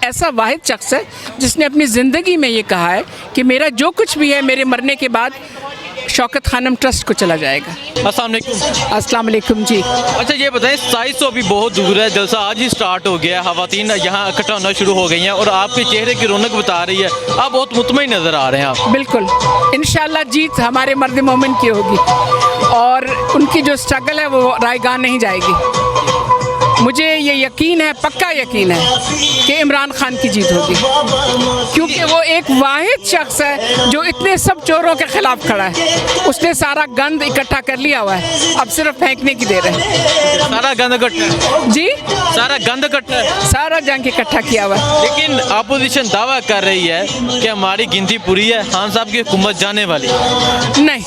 ऐसा वाहिद शख्स है जिसने अपनी ज़िंदगी में ये कहा है कि मेरा जो कुछ भी है मेरे मरने के बाद शौकत खानम ट्रस्ट को चला जाएगा। अस्सलाम वालेकुम जी। अच्छा ये बताएं, 2700 अभी बहुत दूर है, जलसा आज ही स्टार्ट हो गया है, ख़वातीन यहाँ इकट्ठा होना शुरू हो गई हैं और आपके चेहरे की रौनक बता रही है, आप बहुत मुतमईन नज़र आ रहे हैं आप। बिल्कुल, इंशाल्लाह जीत हमारे मर्द मोमिन की होगी और उनकी जो स्ट्रगल है वो रायगान नहीं जाएगी। मुझे ये यकीन है, पक्का यकीन है कि इमरान खान की जीत होगी, क्योंकि वो एक वाहिद शख्स है जो इतने सब चोरों के खिलाफ खड़ा है। उसने सारा गंद इकट्ठा कर लिया हुआ है, अब सिर्फ फेंकने की देर है। सारा गंद इकट्ठा है जी, सारा गंद इकट्ठा है, सारा जंग इकट्ठा किया हुआ है। लेकिन अपोजिशन दावा कर रही है कि हमारी गिनती पूरी है, खान साहब की हुकूमत जाने वाली। नहीं,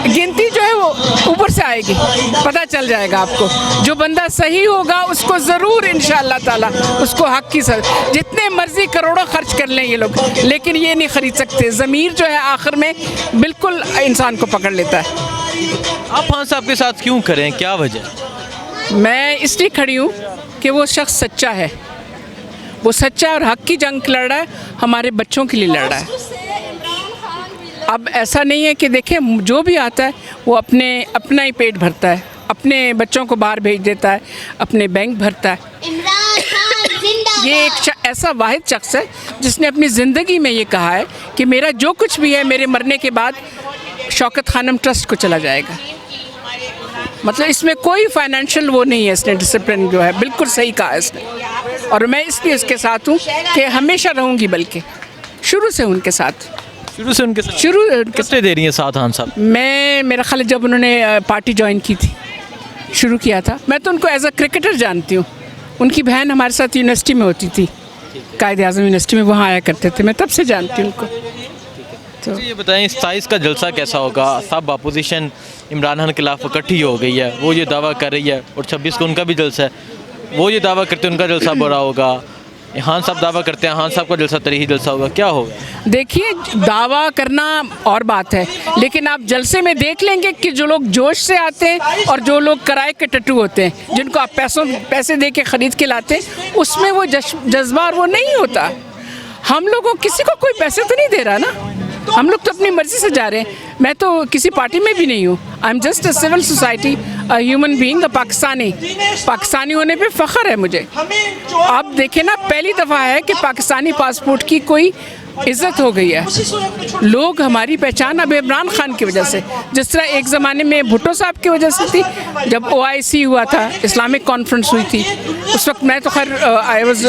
गिनती जो है वो ऊपर से आएगी, पता चल जाएगा आपको। जो बंदा सही होगा उसको ज़रूर इंशाअल्लाह ताला उसको हक की जितने मर्जी करोड़ों खर्च कर लें ये लोग, लेकिन ये नहीं ख़रीद सकते। ज़मीर जो है आखिर में बिल्कुल इंसान को पकड़ लेता है। आप खान साहब के साथ क्यों करें, क्या वजह? मैं इसलिए खड़ी हूँ कि वो शख्स सच्चा है, वो सच्चा और हक की जंग लड़ रहा है, हमारे बच्चों के लिए लड़ रहा है। अब ऐसा नहीं है कि देखें जो भी आता है वो अपना ही पेट भरता है, अपने बच्चों को बाहर भेज देता है, अपने बैंक भरता है। ये एक ऐसा वाहिद शख्स है जिसने अपनी ज़िंदगी में ये कहा है कि मेरा जो कुछ भी है मेरे मरने के बाद शौकत खानम ट्रस्ट को चला जाएगा। मतलब इसमें कोई फाइनेंशियल वो नहीं है, इसने डिसिप्लिन जो है बिल्कुल सही कहा है इसने, और मैं इसलिए उसके साथ हूँ कि हमेशा रहूँगी, बल्कि शुरू से उनके साथ शुरू कितने दे रही हैं साथ खान साहब? मैं मेरा ख्याल जब उन्होंने पार्टी ज्वाइन की थी, शुरू किया था, मैं तो उनको एज अ क्रिकेटर जानती हूँ। उनकी बहन हमारे साथ यूनिवर्सिटी में होती थी, कायदे आज़म यूनिवर्सिटी में, वहाँ आया करते थे, मैं तब से जानती हूँ उनको। तो ये बताएं 27 का जलसा कैसा होगा? सब अपोजिशन इमरान खान के खिलाफ इकट्ठी हो गई है, वो ये दावा कर रही है, और 26 को उनका भी जलसा है, वो ये दावा करते हैं उनका जलसा बड़ा होगा। खान साहब दावा करते हैं खान साहब का जलसा तरीही जलसा होगा, क्या होगा? देखिए, दावा करना और बात है, लेकिन आप जलसे में देख लेंगे कि जो लोग जोश से आते हैं और जो लोग किराए के टट्टू होते हैं, जिनको आप पैसे दे के ख़रीद के लाते हैं, उसमें वो जज्बा और वो नहीं होता। हम लोगों किसी को कोई पैसे तो नहीं दे रहा ना, हम लोग तो अपनी मर्ज़ी से जा रहे हैं। मैं तो किसी पार्टी में भी नहीं हूँ, I am just a civil society, a human being, a Pakistani होने पे फ़ख्र है मुझे। आप देखें ना, पहली दफ़ा है कि पाकिस्तानी पासपोर्ट की कोई इज़्ज़त हो गई है। लोग हमारी पहचान अब इमरान खान की वजह से, जिस तरह एक ज़माने में भुट्टो साहब की वजह से थी, जब OIC हुआ था, इस्लामिक कॉन्फ्रेंस हुई थी, उस वक्त मैं तो खैर I was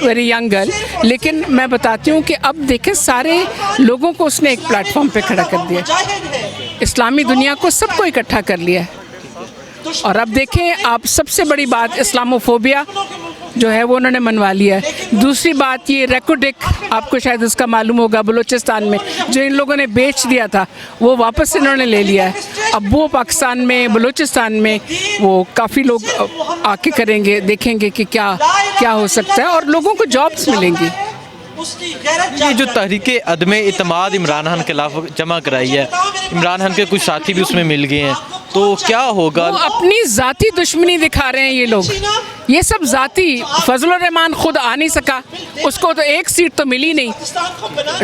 very young girl, लेकिन मैं बताती हूँ कि अब देखें सारे लोगों को उसने एक प्लेटफॉर्म पे खड़ा कर दिया, इस्लामी दुनिया को सबको इकट्ठा कर लिया है। और अब देखें आप, सबसे बड़ी बात इस्लामोफोबिया जो है वो उन्होंने मनवा लिया है। दूसरी बात ये रेकोडिक, आपको शायद उसका मालूम होगा, बलूचिस्तान में जो इन लोगों ने बेच दिया था वो वापस इन्होंने ले लिया है। अब वो पाकिस्तान में, बलूचिस्तान में वो काफ़ी लोग आके करेंगे, देखेंगे कि क्या क्या हो सकता है और लोगों को जॉब्स मिलेंगी। ये जो तहरीक अदम इतमाद इमरान खान के खिलाफ जमा कराई है, इमरान खान के कुछ साथी भी उसमें मिल गए हैं, तो क्या होगा? वो अपनी ज़ाती दुश्मनी दिखा रहे हैं ये लोग, ये सब ज़ाती। फजलुर रहमान खुद आ नहीं सका, उसको तो एक सीट तो मिली नहीं,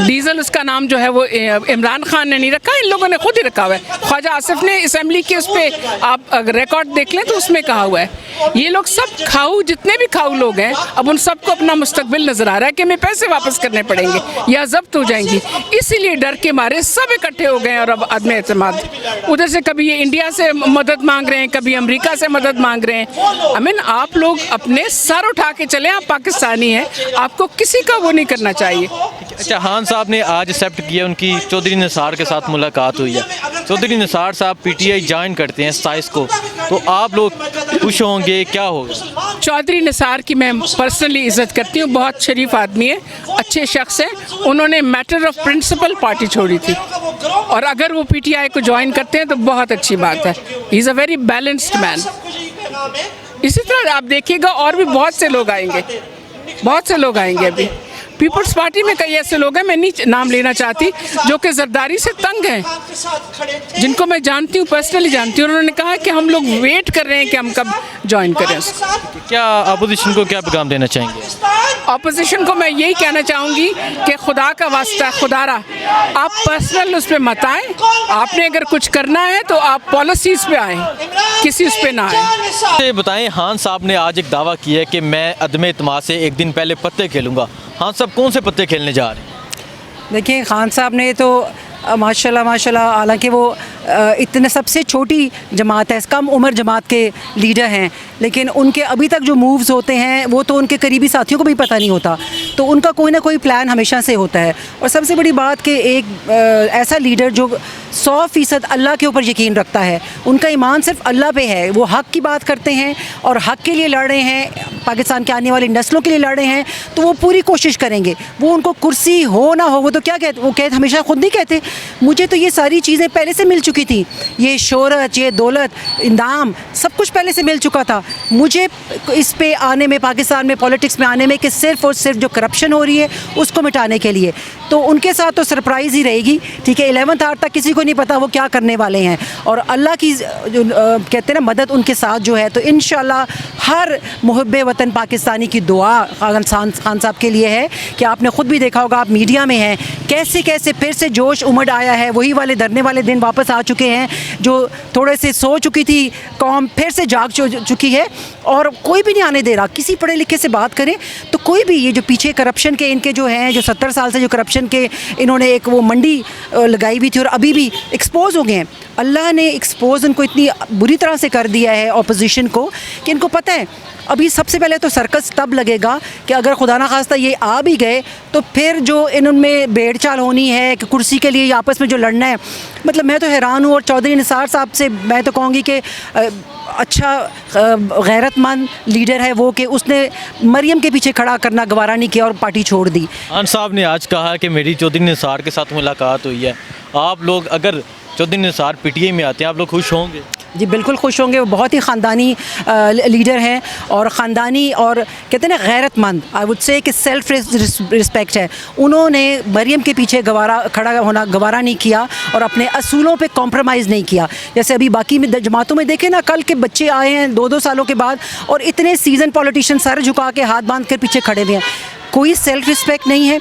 डीजल उसका नाम जो है वो इमरान खान ने नहीं रखा, इन लोगों ने खुद ही रखा हुआ है। ख्वाजा आसिफ ने असम्बली के उस पर आप रिकॉर्ड देख लें तो उसमें कहा हुआ है। ये लोग सब खाऊ, जितने भी खाऊ लोग हैं, अब उन सबको अपना मुस्तकबिल नज़र आ रहा है कि हमें पैसे वापस करने पड़ेंगे या जब्त हो जाएंगी, इसीलिए डर के मारे सब इकट्ठे हो गए। और अब अदम एतमाद, उधर से कभी ये इंडिया से मदद मांग रहे हैं, कभी अमेरिका से मदद मांग रहे हैं। आई मीन आप लोग अपने सर उठा के चले, आप पाकिस्तानी हैं, आपको किसी का वो नहीं करना चाहिए। अच्छा, खान साहब ने आज एक्सेप्ट किया, उनकी चौधरी निसार के साथ मुलाकात हुई है। चौधरी निसार साहब PTI ज्वाइन करते हैं 27 को, तो आप लोग खुश होंगे, क्या होगा? चौधरी निसार की मैं पर्सनली इज़्ज़त करती हूँ, बहुत शरीफ आदमी है, अच्छे शख्स हैं। उन्होंने मैटर ऑफ प्रिंसिपल पार्टी छोड़ी थी, और अगर वो PTI को ज्वाइन करते हैं तो बहुत अच्छी बात है। He is a very balanced man. इसी तरह आप देखिएगा और भी बहुत से लोग आएंगे, बहुत से लोग आएंगे। अभी पीपल्स पार्टी में कई ऐसे लोग हैं, मैं नहीं नाम लेना चाहती, जो कि जरदारी से तंग हैं, जिनको मैं जानती हूँ, पर्सनली जानती हूँ। उन्होंने कहा कि हम लोग वेट कर रहे हैं कि हम कब ज्वाइन करें। क्या अपोजिशन को क्या पैगाम देना चाहेंगे? ऑपोजिशन को मैं यही कहना चाहूँगी कि खुदा का वास्ता, खुदारा आप पर्सनल उस पर मत आएँ। आपने अगर कुछ करना है तो आप पॉलिसीज़ पे आएँ, किसी उस पर ना आएँ। ये बताएं, खान साहब ने आज एक दावा किया है कि मैं अदम एतमाद से एक दिन पहले पत्ते खेलूँगा। खान साहब कौन से पत्ते खेलने जा रहे हैं? देखिए, खान साहब ने तो माशाल्लाह हालांकि वो इतने सबसे छोटी जमात है, कम उम्र जमात के लीडर हैं, लेकिन उनके अभी तक जो मूव्स होते हैं वो तो उनके करीबी साथियों को भी पता नहीं होता। तो उनका कोई ना कोई प्लान हमेशा से होता है। और सबसे बड़ी बात कि एक ऐसा लीडर जो 100% अल्लाह के ऊपर यकीन रखता है, उनका ईमान सिर्फ अल्लाह पे है, वो हक़ की बात करते हैं और हक़ के लिए लड़ रहे हैं, पाकिस्तान के आने वाली नस्लों के लिए लड़ रहे हैं, तो वो पूरी कोशिश करेंगे। वो उनको कुर्सी हो ना हो, वो तो क्या कहते, वो कहते हमेशा खुद नहीं कहते, मुझे तो ये सारी चीज़ें पहले से मिल चुकी थी, ये शोहरत, ये दौलत, इनाम, सब कुछ पहले से मिल चुका था। मुझे इस पे आने में, पाकिस्तान में पॉलिटिक्स में आने में, कि सिर्फ़ और सिर्फ जो करप्शन हो रही है उसको मिटाने के लिए। तो उनके साथ तो सरप्राइज़ ही रहेगी, ठीक है। 11th आवर तक किसी को नहीं पता वो क्या करने वाले हैं, और अल्लाह की जो कहते हैं ना मदद उनके साथ जो है, तो इंशाल्लाह हर मुहब्बे वतन पाकिस्तानी की दुआ खान साहब के लिए है कि आपने ख़ुद भी देखा होगा, आप मीडिया में हैं, कैसे कैसे फिर से जोश उमड़ आया है। वही वाले धरने वाले दिन वापस आ चुके हैं, जो थोड़े से सो चुकी थी कौम फिर से जाग चुकी है, और कोई भी नहीं आने दे रहा। किसी पढ़े लिखे से बात करें तो कोई भी, ये जो पीछे करप्शन के इनके जो हैं, जो 70 साल से जो करप्शन के इन्होंने एक वो मंडी लगाई हुई थी और अभी भी एक्सपोज हो गए हैं। अल्लाह ने एक्सपोज उनको इतनी बुरी तरह से कर दिया है ऑपोजिशन को, कि इनको पता है अभी सबसे पहले तो सर्कस तब लगेगा कि अगर खुदा ना खास्ता ये आ भी गए, तो फिर जो इनमें भेड़ चाल होनी है कि कुर्सी के लिए आपस में जो लड़ना है, मतलब मैं तो हैरान हूँ। और चौधरी निसार साहब से मैं तो कहूँगी कि अच्छा गैरतमंद लीडर है वो, कि उसने मरियम के पीछे खड़ा करना गवारा नहीं किया और पार्टी छोड़ दी। खान साहब ने आज कहा कि मेरी चौधरी निसार के साथ मुलाकात हुई है। आप लोग अगर चौधरी निसार पीटीआई में आते हैं, आप लोग खुश होंगे? जी बिल्कुल खुश होंगे। वो बहुत ही ख़ानदानी लीडर हैं, और ख़ानदानी और कहते हैं ना गैरतमंद, आई वुड से कि सेल्फ रिस्पेक्ट है। उन्होंने मरियम के पीछे खड़ा होना गवारा नहीं किया और अपने असूलों पे कॉम्प्रोमाइज़ नहीं किया। जैसे अभी बाकी में जमातों में देखें ना, कल के बच्चे आए हैं 2-2 सालों के बाद, और इतने सीजन पॉलिटिशियन सर झुका के हाथ बांध कर पीछे खड़े हुए हैं। कोई सेल्फ रिस्पेक्ट नहीं है,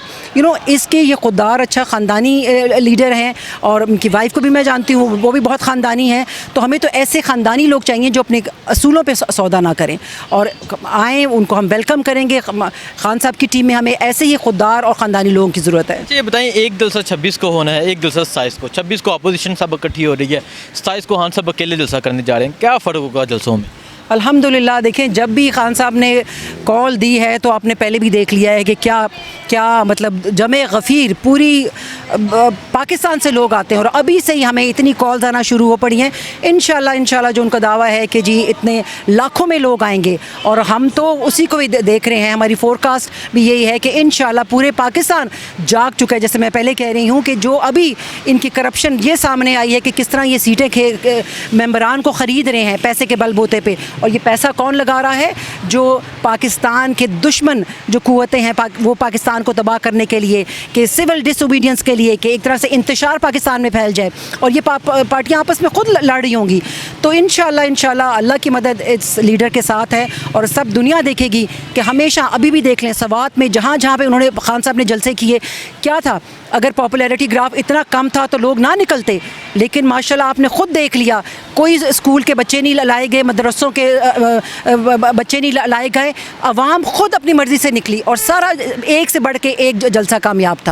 इसके ये खुददार अच्छा ख़ानदानी लीडर हैं, और उनकी वाइफ को भी मैं जानती हूँ, वो भी बहुत ख़ानदानी है। तो हमें तो ऐसे ख़ानदानी लोग चाहिए जो अपने असूलों पे सौदा ना करें, और आएँ, उनको हम वेलकम करेंगे। खान साहब की टीम में हमें ऐसे ही खुददार और ख़ानदानी लोगों की ज़रूरत है। ये बताएं, एक जलसा 26 को होना है, एक जलसा 27 को। 26 को अपोजिशन सब इकट्ठी हो रही है, 27 को खान साहब अकेले जलसा करने जा रहे हैं। क्या फ़र्क होगा जलसों में? अल्हम्दुलिल्लाह, देखें, जब भी खान साहब ने कॉल दी है तो आपने पहले भी देख लिया है कि क्या मतलब जमे गफ़ीर पूरी पाकिस्तान से लोग आते हैं, और अभी से ही हमें इतनी कॉल्स आना शुरू हो पड़ी हैं। इंशाल्लाह जो उनका दावा है कि जी इतने लाखों में लोग आएंगे, और हम तो उसी को भी देख रहे हैं। हमारी फोरकास्ट भी यही है कि इंशाल्लाह पूरे पाकिस्तान जाग चुका है। जैसे मैं पहले कह रही हूँ कि जो अभी इनकी करप्शन ये सामने आई है कि किस तरह ये सीटें मेंबरान को ख़रीद रहे हैं पैसे के बलबूते पे, और ये पैसा कौन लगा रहा है? जो पाकिस्तान के दुश्मन जो कुव्वतें हैं, वो पाकिस्तान को तबाह करने के लिए, कि सिविल डिसोबीडियंस के लिए, कि एक तरह से इंतशार पाकिस्तान में फैल जाए, और ये पार्टियां आपस में खुद लड़ रही होंगी। तो इंशाल्लाह अल्लाह की मदद इस लीडर के साथ है, और सब दुनिया देखेगी कि हमेशा, अभी भी देख लें सवात में जहाँ पे उन्होंने खान साहब ने जलसे किए, क्या था? अगर पॉपुलैरिटी ग्राफ इतना कम था तो लोग ना निकलते, लेकिन माशाल्लाह आपने ख़ुद देख लिया, कोई स्कूल के बच्चे नहीं लाए गए, मदरसों के बच्चे नहीं लाए गए, अवाम ख़ुद अपनी मर्ज़ी से निकली, और सारा एक से बढ़ के एक जलसा कामयाब था।